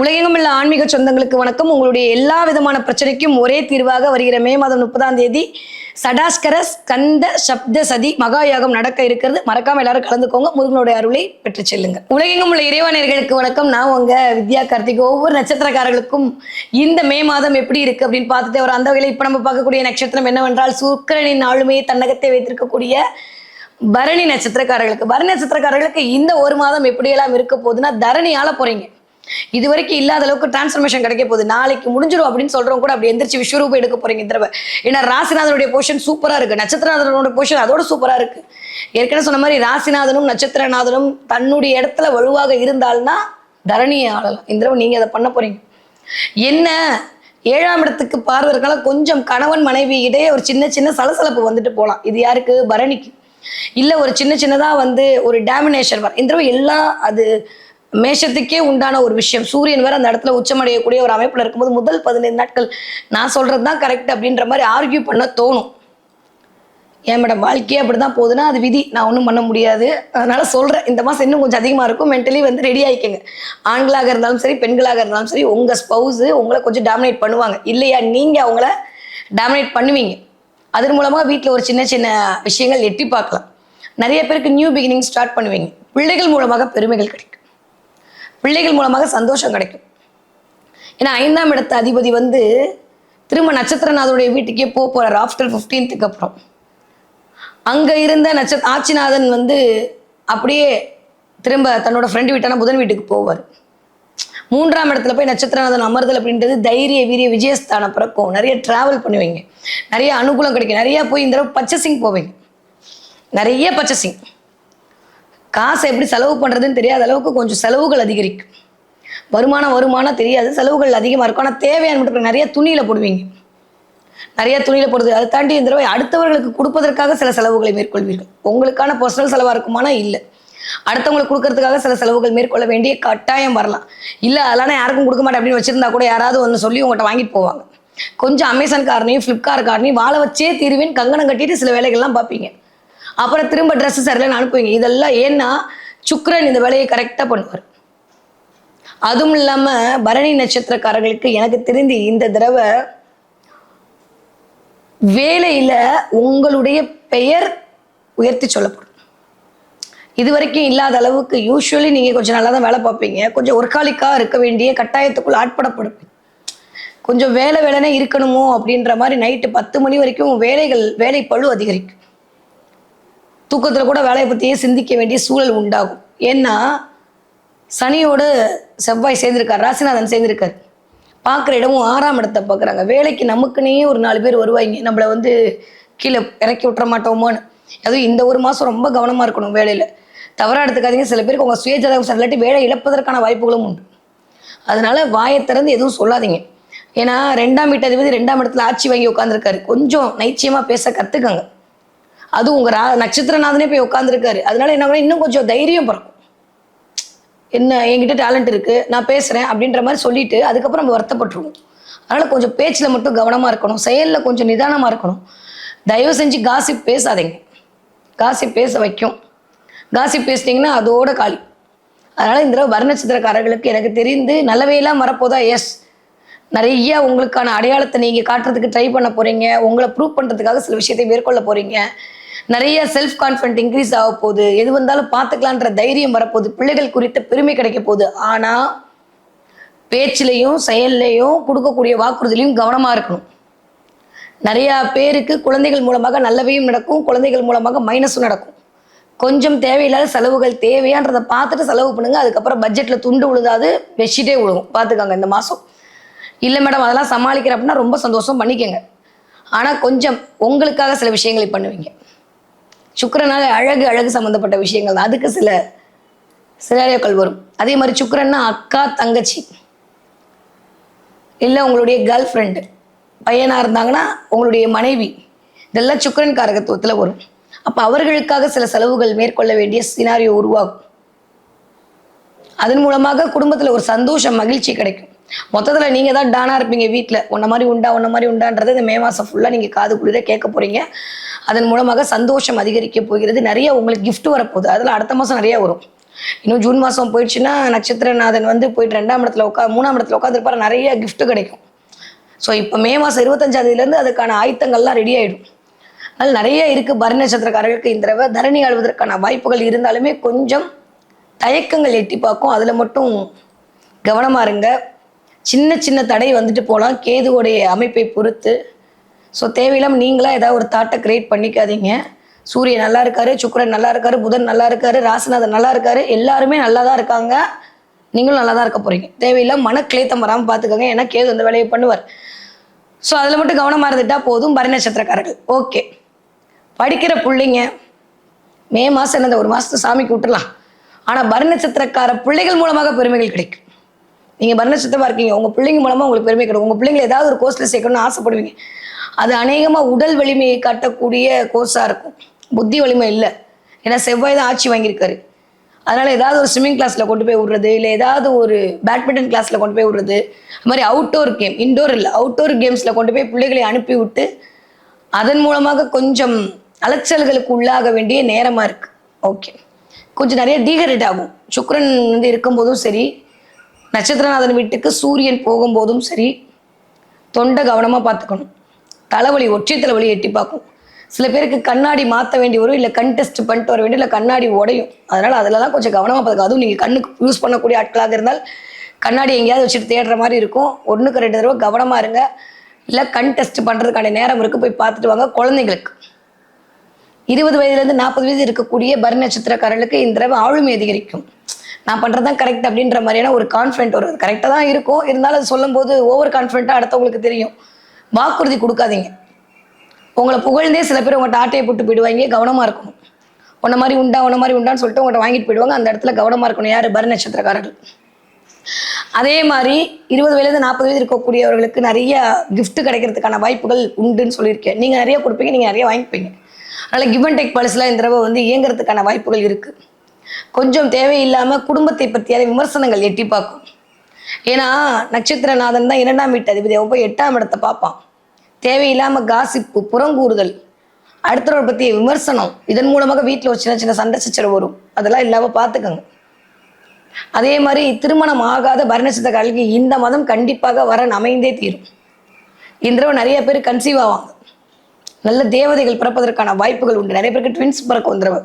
உலகெங்கும் உள்ள ஆன்மீக சொந்தங்களுக்கு வணக்கம். உங்களுடைய எல்லா விதமான பிரச்சனைக்கும் ஒரே தீர்வாக வருகிற மே மாதம் 30ஆம் தேதி சடாஸ்கர ஸ்கந்த சப்த சதி மகா யாகம் நடக்க இருக்கிறது. மறக்காம எல்லாரும் கலந்துக்கோங்க. முருகனுடைய அருளை பெற்று செல்லுங்க. உலகெங்கும் உள்ள இறைவானர்களுக்கு வணக்கம். நான் உங்க வித்யா கார்த்திக். ஒவ்வொரு நட்சத்திரக்காரர்களுக்கும் இந்த மே மாதம் எப்படி இருக்கு அப்படின்னு பார்த்துட்டு வர அந்த வகையில் இப்ப நம்ம பார்க்கக்கூடிய நட்சத்திரம் என்னவென்றால் சுக்கிரனின் ஆளுமையை தன்னகத்தை வைத்திருக்கக்கூடிய பரணி நட்சத்திரக்காரர்களுக்கு இந்த ஒரு மாதம் எப்படியெல்லாம் இருக்க போகுதுன்னா தரணியால போறீங்க. இது வரைக்கும் இல்லாத அளவுக்கு டிரான்ஸ்ஃபர்மேஷன் கிடைக்க போகுது. நாளைக்கு முடிஞ்சிடும் அப்படின்னு சொல்றவங்க கூட அப்படி எந்திரிச்சு விஸ்வரூபம் எடுக்க போறீங்க இந்த தடவை. ஏன்னா ராசிநாதனுடைய போர்ஷன் சூப்பரா இருக்கு, நட்சத்திரநாதனோட போர்ஷன் அதோட சூப்பரா இருக்கு. ஏற்கனவே சொன்ன மாதிரி ராசிநாதனும் நட்சத்திரநாதனும் தன்னுடைய இடத்துல வலுவாக இருந்தால்னா தரணியை ஆளலாம். இந்த தடவை நீங்க அதை பண்ண போறீங்க. என்ன 7ஆம் இடத்துக்கு பார்வை இருக்கால, கொஞ்சம் கணவன் மனைவி இடையே ஒரு சின்ன சின்ன சலசலப்பு வந்துட்டு போகலாம். இது யாருக்கு? பரணிக்கு. இல்ல ஒரு சின்னதா ஒரு டாமினேஷன் வரும். இந்த தடவை எல்லாம் அது மேஷத்துக்கே உண்டான ஒரு விஷயம். சூரியன் வேற அந்த இடத்துல உச்சமடையக்கூடிய ஒரு அமைப்புல இருக்கும்போது முதல் 15 நாட்கள் நான் சொல்றதுதான் கரெக்ட் அப்படின்ற மாதிரி ஆர்கியூ பண்ண தோணும். ஏன் மேடம் வாழ்க்கையே அப்படிதான் போகுதுன்னா அது விதி, நான் ஒன்றும் பண்ண முடியாது. அதனால சொல்றேன், இந்த மாசம் இன்னும் கொஞ்சம் அதிகமா இருக்கும். மென்டலி ரெடி ஆயிக்கங்க. ஆண்களாக இருந்தாலும் சரி பெண்களாக இருந்தாலும் சரி உங்க ஸ்பௌஸ் உங்களை கொஞ்சம் டாமினேட் பண்ணுவாங்க இல்லையா, நீங்க அவங்கள டாமினேட் பண்ணுவீங்க. அதன் மூலமா வீட்டில் ஒரு சின்ன சின்ன விஷயங்கள் எட்டி பார்க்கலாம். நிறைய பேருக்கு நியூ பிகினிங் ஸ்டார்ட் பண்ணுவீங்க. பிள்ளைகள் மூலமாக பெருமைகள் கிடைக்கும், பிள்ளைகள் மூலமாக சந்தோஷம் கிடைக்கும். ஏன்னா 5ஆம் இடத்து அதிபதி திரும்ப நட்சத்திரநாதனுடைய வீட்டுக்கே போறாரு ஆஃப்டர் 15th அப்புறம். அங்க இருந்த ஆட்சிநாதன் அப்படியே திரும்ப தன்னோட ஃப்ரெண்டு வீட்டான புதன் வீட்டுக்கு போவார். 3ஆம் இடத்துல போய் நட்சத்திரநாதன் அமர்தல் அப்படின்றது தைரிய வீரிய விஜயஸ்தானம் பிறக்கும். நிறைய டிராவல் பண்ணுவீங்க, நிறைய அனுகூலம் கிடைக்கும். நிறைய போய் இந்த தடவை பர்ச்சேசிங் போவீங்க. நிறைய பர்ச்சேசிங். காசை எப்படி செலவு பண்ணுறதுன்னு தெரியாத அளவுக்கு கொஞ்சம் செலவுகள் அதிகரிக்கும். வருமானம் தெரியாது, செலவுகள் அதிகமாக இருக்கும். ஆனால் தேவையான மட்டும் நிறைய துணியில் போடுவீங்க. நிறைய துணியில் போடுறது. அதை தாண்டி இந்த தடவை அடுத்தவர்களுக்கு கொடுப்பதற்காக சில செலவுகளை மேற்கொள்வீர்கள். உங்களுக்கான பர்சனல் செலவாக இருக்குமானா இல்லை, அடுத்தவங்களுக்கு கொடுக்கறதுக்காக சில செலவுகள் மேற்கொள்ள வேண்டிய கட்டாயம் வரலாம். இல்லை அதெல்லாம் யாருக்கும் கொடுக்க மாட்டேன் அப்படின்னு வச்சிருந்தா கூட யாராவது ஒன்று சொல்லி உங்கள்கிட்ட வாங்கிட்டு போவாங்க. கொஞ்சம் அமேசான்காரனையும் ஃப்ளிப்கார்ட்காரனையும் வாழ வச்சே தீர்வின் கங்கணம் கட்டிட்டு சில வேலைகள்லாம் பார்ப்பீங்க. அப்புறம் திரும்ப ட்ரெஸ் சரியில்லைன்னு அனுப்புவீங்க. இதெல்லாம் ஏன்னா சுக்கிரன் இந்த வேலையை கரெக்டாக பண்ணுவார். அதுவும் இல்லாமல் பரணி நட்சத்திரக்காரர்களுக்கு எனக்கு தெரிந்து இந்த தடவை வேலையில் உங்களுடைய பெயர் உயர்த்தி சொல்லப்படும். இது வரைக்கும் இல்லாத அளவுக்கு. யூஸ்வலி நீங்கள் கொஞ்சம் நல்லா தான் வேலை பார்ப்பீங்க, கொஞ்சம் ஒர்க்காலிக்காக இருக்க வேண்டிய கட்டாயத்துக்குள் ஆட்படப்படுவீங்க. கொஞ்சம் வேலைனே இருக்கணுமோ அப்படின்ற மாதிரி நைட்டு 10 மணி வரைக்கும் வேலை பளு அதிகரிக்கும். தூக்கத்தில் கூட வேலையை பற்றியே சிந்திக்க வேண்டிய சூழல் உண்டாகும். ஏன்னா சனியோடு செவ்வாய் சேர்ந்திருக்கார், ராசிநாதன் சேர்ந்திருக்கார். பார்க்குற இடமும் 6ஆம் இடத்தை பார்க்குறாங்க. வேலைக்கு நமக்குன்னே ஒரு 4 பேர் வருவாங்க, நம்மளை கீழே இறக்கி விட்டுற மாட்டோமோன்னு. அதுவும் இந்த ஒரு மாதம் ரொம்ப கவனமாக இருக்கணும் வேலையில். தவறாக எடுத்துக்காதீங்க. சில பேருக்கு உங்கள் சுயஜாதகம் இல்லாட்டி வேலை இழப்பதற்கான வாய்ப்புகளும் உண்டு. அதனால வாயை திறந்து எதுவும் சொல்லாதீங்க. ஏன்னா 2ஆம் வீட்டு அதிபதி 2ஆம் இடத்துல ஆட்சி வாங்கி உட்காந்துருக்காரு. கொஞ்சம் நைச்சியமாக பேச கற்றுக்கங்க. அதுவும் உங்கள் நட்சத்திரநாதனே போய் உட்காந்துருக்காரு. அதனால என்ன இன்னும் கொஞ்சம் தைரியம் பிறக்கும். என்ன என்கிட்ட டேலண்ட் இருக்குது, நான் பேசுகிறேன் அப்படின்ற மாதிரி சொல்லிட்டு அதுக்கப்புறம் நம்ம வருத்தப்பட்டுருவோம். அதனால் கொஞ்சம் பேச்சில் மட்டும் கவனமாக இருக்கணும், செயலில் கொஞ்சம் நிதானமாக இருக்கணும். தயவு செஞ்சு காசிப் பேசாதீங்க. காசிப் பேச வைக்கும். காசிப் பேசிட்டிங்கன்னா அதோட காலி. அதனால் இந்த தடவை வர்ணச்சித்திரக்காரர்களுக்கு எனக்கு தெரிந்து நல்லவையெல்லாம் வரப்போதா? எஸ், நிறைய உங்களுக்கான அடையாளத்தை நீங்கள் காட்டுறதுக்கு ட்ரை பண்ண போகிறீங்க. உங்களை ப்ரூவ் பண்ணுறதுக்காக சில விஷயத்தை மேற்கொள்ள போகிறீங்க. நிறைய செல்ஃப் கான்ஃபிடென்ட் இன்க்ரீஸ் ஆக போகுது. எது வந்தாலும் பார்த்துக்கலான்ற தைரியம் வரப்போகுது. பிள்ளைகள் குறித்த பெருமை கிடைக்க போகுது. ஆனால் பேச்சிலையும் செயல்லையும் கொடுக்கக்கூடிய வாக்குறுதிலையும் கவனமாக இருக்கணும். நிறையா பேருக்கு குழந்தைகள் மூலமாக நல்லவையும் நடக்கும், குழந்தைகள் மூலமாக மைனஸும் நடக்கும். கொஞ்சம் தேவையில்லாத செலவுகள் தேவையான்றதை பார்த்துட்டு செலவு பண்ணுங்க. அதுக்கப்புறம் பட்ஜெட்டில் துண்டு விழுதாது, பெட்ஷீட்டே விழுகும். பார்த்துக்காங்க இந்த மாதம். இல்லை மேடம் அதெல்லாம் சமாளிக்கிற அப்படின்னா ரொம்ப சந்தோஷம், பண்ணிக்கங்க. ஆனால் கொஞ்சம் உங்களுக்காக சில விஷயங்களை பண்ணுவீங்க. சுக்கிரனால அழகு சம்மந்தப்பட்ட விஷயங்கள் தான். அதுக்கு சில சினாரியோக்கள் வரும். அதே மாதிரி சுக்கிரன்னா அக்கா தங்கச்சி, இல்லை உங்களுடைய கேர்ள் ஃப்ரெண்டு, பையனாக இருந்தாங்கன்னா உங்களுடைய மனைவி, இதெல்லாம் சுக்கிரன் காரகத்துவத்தில் வரும். அப்போ அவர்களுக்காக சில செலவுகள் மேற்கொள்ள வேண்டிய சினாரியோ உருவாகும். அதன் மூலமாக குடும்பத்தில் ஒரு சந்தோஷம் மகிழ்ச்சி கிடைக்கும். மொத்தத்தில் நீங்கள் தான் டானாக இருப்பீங்க வீட்டில். உன்ன மாதிரி உண்டான்றதை இந்த மே மாதம் ஃபுல்லாக நீங்கள் காது குளிர கேட்க போகிறீங்க. அதன் மூலமாக சந்தோஷம் அதிகரிக்க போகிறது. நிறைய உங்களுக்கு கிஃப்ட் வரப்போகுது. அதில் அடுத்த மாதம் நிறைய வரும். இன்னும் ஜூன் மாதம் போயிடுச்சுன்னா நட்சத்திரநாதன் வந்து போயிட்டு 2ஆம் இடத்துல 3ஆம் இடத்துல உட்காந்துருப்பாரு, நிறைய gift கிடைக்கும். ஸோ இப்போ மே மாதம் 25ஆம் தேதியிலேருந்து அதுக்கான ஆயத்தங்கள்லாம் ரெடி ஆகிடும். அதனால் நிறைய இருக்குது பரணி நட்சத்திரக்காரர்களுக்கு இந்த தடவை தரணி ஆழ்வதற்கான வாய்ப்புகள் இருந்தாலுமே கொஞ்சம் தயக்கங்கள் எட்டி பார்க்கும். அதில் மட்டும் கவனமாக இருங்க. சின்ன சின்ன தடை வந்துட்டு போகலாம் கேதுவோடைய அமைப்பை பொறுத்து. ஸோ தேவையில்லாமல் நீங்களாக ஏதாவது ஒரு தாட்டை கிரியேட் பண்ணிக்காதீங்க. சூரியன் நல்லா இருக்காரு, சுக்கிரன் நல்லா இருக்காரு, புதன் நல்லா இருக்காரு, ராசிநாதன் நல்லா இருக்காரு, எல்லாருமே நல்லா தான் இருக்காங்க. நீங்களும் நல்லா தான் இருக்க போகிறீங்க. தேவையில்லாம மனக்கிளேத்தம் வராமல் பார்த்துக்கோங்க. ஏன்னா கேது அந்த வேலையை பண்ணுவார். ஸோ அதில் மட்டும் கவனமாக இருந்துட்டா போதும் பரணி நட்சத்திரக்காரர்கள். ஓகே, படிக்கிற பிள்ளைங்க மே மாதம் என்னது ஒரு மாதத்தை சாமிக்கு விட்டுலாம். ஆனால் பரணி நட்சத்திரக்கார பிள்ளைகள் மூலமாக பெருமைகள் கிடைக்கும். நீங்கள் பரணி நட்சத்திரமாக இருக்கீங்க, உங்கள் பிள்ளைங்க மூலமாக உங்களுக்கு பெருமை கிடைக்கும். உங்கள் பிள்ளைங்களை ஏதாவது ஒரு கோர்ஸில் சேர்க்கணும்னு ஆசைப்படுவீங்க. அது அநேகமாக உடல் வலிமையை காட்டக்கூடிய கோர்ஸாக இருக்கும், புத்தி வலிமை இல்லை. ஏன்னா செவ்வாய் தான் ஆட்சி வாங்கியிருக்காரு. அதனால் ஏதாவது ஒரு ஸ்விம்மிங் கிளாஸில் கொண்டு போய் விடுறது, இல்லை ஏதாவது ஒரு பேட்மிண்டன் கிளாஸில் கொண்டு போய் விடுறது, அது மாதிரி அவுட்டோர் கேம், இன்டோர் இல்லை அவுட்டோர் கேம்ஸில் கொண்டு போய் பிள்ளைகளை அனுப்பி விட்டு அதன் மூலமாக கொஞ்சம் அலைச்சல்களுக்கு உள்ளாக வேண்டிய நேரமாக இருக்குது. ஓகே, கொஞ்சம் நிறைய டீஹைட்ரேட் ஆகும். சுக்கிரன் வந்து இருக்கும்போதும் சரி, நட்சத்திரநாதன் வீட்டுக்கு சூரியன் போகும்போதும் சரி, தொண்டை கவனமாக பார்த்துக்கணும். தலைவலி, ஒற்றை தலைவலி எட்டி பார்க்கும். சில பேருக்கு கண்ணாடி மாற்ற வேண்டி வரும், இல்லை கண் டெஸ்ட் பண்ணிட்டு வர வேண்டிய, இல்லை கண்ணாடி உடையும். அதனால் அதிலலாம் கொஞ்சம் கவனமாக பார்த்துக்கணும். அதுவும் நீங்கள் கண்ணுக்கு யூஸ் பண்ணக்கூடிய ஆட்களாக இருந்தால் கண்ணாடி எங்கேயாவது வச்சுட்டு தேடுற மாதிரி இருக்கும். 1க்கு 2 தடவை கவனமாக இருங்க. இல்லை கண் டெஸ்ட் பண்ணுறதுக்கான நேரம் இருக்குது, போய் பார்த்துட்டு வாங்க. குழந்தைங்களுக்கு 20 வயதுலேருந்து 40 வயது இருக்கக்கூடிய பரணி நட்சத்திரக்காரர்களுக்கு இந்த தடவை ஆளுமை அதிகரிக்கும். நான் பண்ணுறது தான் கரெக்ட் அப்படின்ற மாதிரியான ஒரு கான்ஃபிடென்ட் வரும். கரெக்டாக தான் இருக்கும், இருந்தாலும் அது சொல்லும்போது ஓவர் கான்ஃபிடென்ட்டாக அடுத்தவங்களுக்கு தெரியும். வாக்குறுதி கொடுக்காதீங்க. உங்களை புகழ்ந்தே சில பேர் உங்கள்கிட்ட ஆட்டையை போட்டு போயிடுவாங்க. கவனமாக இருக்கணும். உன்ன மாதிரி உண்டான்னு சொல்லிட்டு உங்கள்கிட்ட வாங்கிட்டு போயிடுவாங்க. அந்த இடத்துல கவனமாக இருக்கணும். யார்? பரணி நட்சத்திரக்காரர்கள். அதே மாதிரி 20 வயதுலேருந்து 40 வயது இருக்கக்கூடியவர்களுக்கு நிறைய கிஃப்ட் கிடைக்கிறதுக்கான வாய்ப்புகள் உண்டுன்னு சொல்லியிருக்கேன். நீங்கள் நிறைய கொடுப்பீங்க, நீங்கள் நிறைய வாங்கிப்பீங்க. அதனால் கிவ் அண்ட் டேக் பாலிசிலாம் இந்த தடவை வந்து இயங்குறதுக்கான வாய்ப்புகள் இருக்குது. கொஞ்சம் தேவையில்லாமல் குடும்பத்தை பற்றியான விமர்சனங்கள் எட்டி பார்க்கும். ஏன்னா நட்சத்திரநாதன் தான் 2ஆம் வீட்டு அதிபதி, அவன் போய் 8ஆம் இடத்தை பார்ப்பான். தேவையில்லாமல் காசிப்பு, புறங்கூறுதல், அடுத்தவரை பற்றிய விமர்சனம், இதன் மூலமாக வீட்டில் ஒரு சின்ன சின்ன சண்டை சச்சரவு வரும். அதெல்லாம் இல்லாமல் பார்த்துக்கோங்க. அதே மாதிரி திருமணம் ஆகாத பரணி நட்சத்திரக்காரர்களுக்கு இந்த மாதம் கண்டிப்பாக வரன் அமைந்தே தீரும். இந்த தடவை நிறைய பேர் கன்சீவ் ஆவாங்க. நல்ல தேவதைகள் பிறப்பதற்கான வாய்ப்புகள் உண்டு. நிறைய பேருக்கு ட்வின்ஸ் பிறக்கும் இந்த தடவை.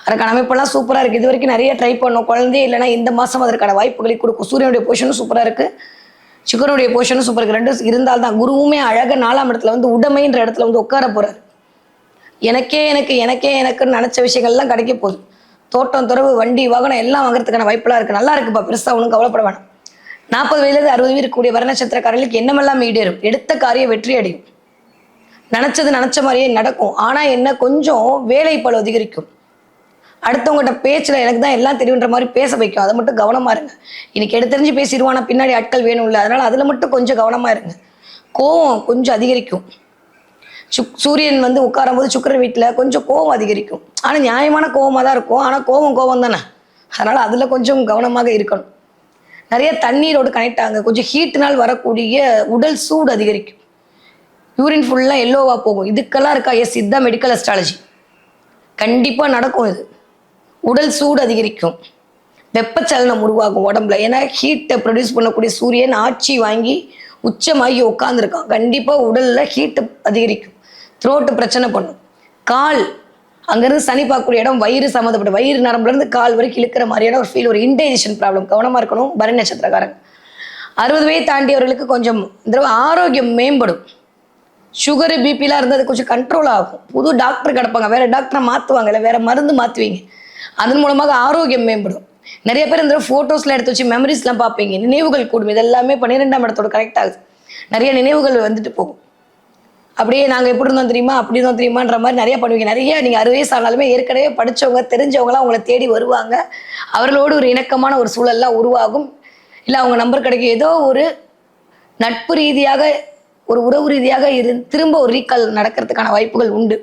அதுக்கான அமைப்பெல்லாம் சூப்பராக இருக்குது. இது வரைக்கும் நிறைய ட்ரை பண்ணோம், குழந்தையே இல்லைன்னா இந்த மாதம் அதற்கான வாய்ப்புகளை கொடுக்கும். சூரியனுடைய பொசிஷனும் சூப்பராக இருக்குது, சுக்கிரனுடைய பொசிஷனும் சூப்பராக இருக்குது. ரெண்டும் இருந்தால்தான் குருவுமே அழகாக 4ஆம் இடத்துல வந்து உடமைன்ற இடத்துல வந்து உட்கார போகிறார். எனக்குன்னு நினச்ச விஷயங்கள்லாம் கிடைக்க போகுது. தோட்டம், துறவு, வண்டி, வாகனம் எல்லாம் வாங்குறதுக்கான வாய்ப்பெல்லாம் இருக்குது. நல்லா இருக்குப்பா, பெருசாக ஒன்றும் கவலைப்பட வேணாம். 40 வயதுலேருந்து 60 வயது இருக்கக்கூடிய பரணி நட்சத்திரக்காரர்களுக்கு எண்ணமெல்லாம் ஈடேறும். எடுத்த காரியம் வெற்றி அடையும். நினச்ச மாதிரியே நடக்கும். ஆனால் என்ன, கொஞ்சம் வேலைப்பளு அதிகரிக்கும். அடுத்தவங்ககிட்ட பேச்சில் எனக்கு தான் எல்லாம் தெரியுன்ற மாதிரி பேச வைக்கும். அதை மட்டும் கவனமாக இருங்க. இன்னைக்கு எடுத்தறிஞ்சு பேசிடுவானா, பின்னாடி ஆட்கள் வேணும் இல்லை, அதனால் அதில் மட்டும் கொஞ்சம் கவனமாக இருங்க. கோவம் கொஞ்சம் அதிகரிக்கும். சூரியன் வந்து உட்காரும் போது சுக்கிரன் வீட்டில் கொஞ்சம் கோவம் அதிகரிக்கும். ஆனால் நியாயமான கோவமாக தான் இருக்கும். ஆனால் கோவம் தானே, அதனால் அதில் கொஞ்சம் கவனமாக இருக்கணும். நிறைய தண்ணீரோடு கனெக்ட் ஆகுங்க. கொஞ்சம் ஹீட்னால் வரக்கூடிய உடல் சூடு அதிகரிக்கும். யூரின் ஃபுல்லாக எல்லோவாக போகும். இதுக்கெல்லாம் இருக்கா? எஸ், இதுதான் மெடிக்கல் அஸ்ட்ராலஜி. கண்டிப்பாக நடக்கும். இது உடல் சூடு அதிகரிக்கும், வெப்பச்சலனம் உருவாகும் உடம்புல. ஏன்னா ஹீட்டை ப்ரொடியூஸ் பண்ணக்கூடிய சூரியன் ஆட்சி வாங்கி உச்சமாகி உட்காந்துருக்கான். கண்டிப்பாக உடலில் ஹீட்டு அதிகரிக்கும். த்ரோட்டு பிரச்சனை பண்ணும். கால், அங்கேருந்து சனி பார்க்கக்கூடிய இடம் வயிறு சம்மந்தப்பட்ட, வயிறு நரம்புலேருந்து கால் வரைக்கும் இழுக்கிற மாதிரியான ஒரு ஃபீல், ஒரு இன்டைஜஷன் ப்ராப்ளம். கவனமாக இருக்கணும் பரணி நட்சத்திரக்காரங்க. 60 வயது தாண்டியவர்களுக்கு கொஞ்சம் இந்த ஆரோக்கியம் மேம்படும். சுகரு, பிபிலாம் இருந்தது கொஞ்சம் கண்ட்ரோல் ஆகும். புது டாக்டர் கிடப்பாங்க, வேறு டாக்டரை மாற்றுவாங்க, இல்லை வேறு மருந்து மாற்றுவீங்க. அதன் மூலமாக ஆரோக்கியம் மேம்படும். நிறைய பேர் இந்த ஃபோட்டோஸ்லாம் எடுத்து வச்சு மெமரிஸ்லாம் பார்ப்பீங்க. நினைவுகள் கூடும். இதெல்லாமே 12ஆம் இடத்தோட கரெக்ட் ஆகுது. நிறைய நினைவுகள் வந்துட்டு போகும். அப்படியே நாங்கள் எப்படி இருந்தோம் தெரியுமா, அப்படி இருந்தோம் தெரியுமான்ற மாதிரி நிறைய பண்ணுவீங்க. நிறைய நீங்கள் 60 வயசு ஆனாலுமே ஏற்கனவே படித்தவங்க, தெரிஞ்சவங்களாம் அவங்கள தேடி வருவாங்க. அவர்களோடு ஒரு இணக்கமான ஒரு சூழல்லாம் உருவாகும். இல்லை அவங்க நம்பர் கிடைக்கும். ஏதோ ஒரு நட்பு ரீதியாக, ஒரு உறவு ரீதியாக திரும்ப ஒரு ரீகால் நடக்கிறதுக்கான வாய்ப்புகள் உண்டு.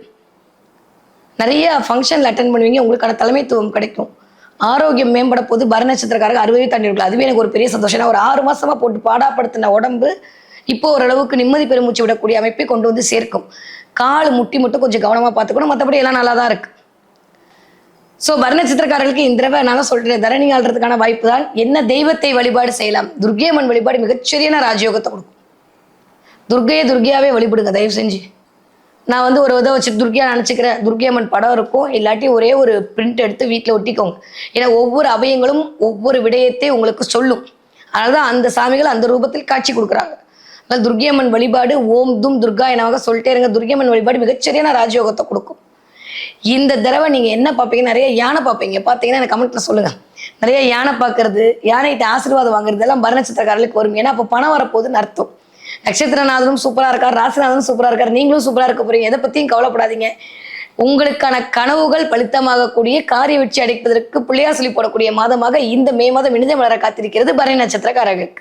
நிறைய ஃபங்க்ஷனில் அட்டென்ட் பண்ணுவீங்க. உங்களுக்கான தலைமைத்துவம் கிடைக்கும். ஆரோக்கியம் மேம்பட போது பரணி நட்சத்திரக்காரங்க 60 வயது தாண்டி இருக்கலாம். அதுவே எனக்கு ஒரு பெரிய சந்தோஷம். ஏன்னா ஒரு 6 மாசமா போட்டு பாடாப்படுத்தின உடம்பு இப்போ ஓரளவுக்கு நிம்மதி பெருமூச்சு விடக்கூடிய அமைப்பை கொண்டு வந்து சேர்க்கும். கால் முட்டி மட்டும் கொஞ்சம் கவனமாக பார்த்துக்கணும். மற்றபடி எல்லாம் நல்லா தான் இருக்கு. ஸோ பரண நட்சத்திரக்காரர்களுக்கு இந்த தடவை நான் தான் சொல்றேன், தரணி ஆள்றதுக்கான வாய்ப்பு தான். என்ன தெய்வத்தை வழிபாடு செய்யலாம்? துர்க்கையம்மன் வழிபாடு மிகச்சரியான ராஜயோகத்தை கொடுக்கும். துர்க்கையாவே வழிபடுங்க தயவு செஞ்சு. நான் வந்து ஒரு இதை வச்சு துர்க்கையா நினச்சிக்கிறேன், துர்க்கையம்மன் படம் இருக்கும், இல்லாட்டி ஒரே ஒரு பிரிண்ட் எடுத்து வீட்டில் ஒட்டிக்கோங்க. ஏன்னா ஒவ்வொரு அவயங்களும் ஒவ்வொரு விடயத்தை உங்களுக்கு சொல்லும். அதனால தான் அந்த சாமிகள் அந்த ரூபத்தில் காட்சி கொடுக்குறாங்க. அதனால் துர்க்கையம்மன் வழிபாடு ஓம் தும் துர்கா எனவாக சொல்லிட்டே இருங்க. துர்க்கையம்மன் வழிபாடு மிகச்சரியான ராஜயோகத்தை கொடுக்கும். இந்த தடவை நீங்கள் என்ன பார்ப்பீங்க? நிறைய யானை பார்ப்பீங்க. பார்த்தீங்கன்னா எனக்கு கமெண்ட்ல சொல்லுங்க. நிறைய யானை பார்க்கறது, யானைகிட்ட ஆசீர்வாதம் வாங்குறது எல்லாம் பரண நட்சத்திரக்காரர்களுக்கு வரும். ஏன்னா அப்போ பணம் வரப்போகுதுன்னு அர்த்தம். நட்சத்திரநாதனும் சூப்பராக இருக்கார், ராசிநாதனும் சூப்பராக இருக்கார், நீங்களும் சூப்பராக இருக்க போறீங்க. எதை பற்றியும் கவலைப்படாதீங்க. உங்களுக்கான கனவுகள் பலித்தமாகக்கூடிய காரிய வெற்றி அடைப்பதற்கு பிள்ளையார் சொல்லி போடக்கூடிய மாதமாக இந்த மே மாதம் இனிதே மலர காத்திருக்கிறது பரணி நட்சத்திரக்காரர்களுக்கு.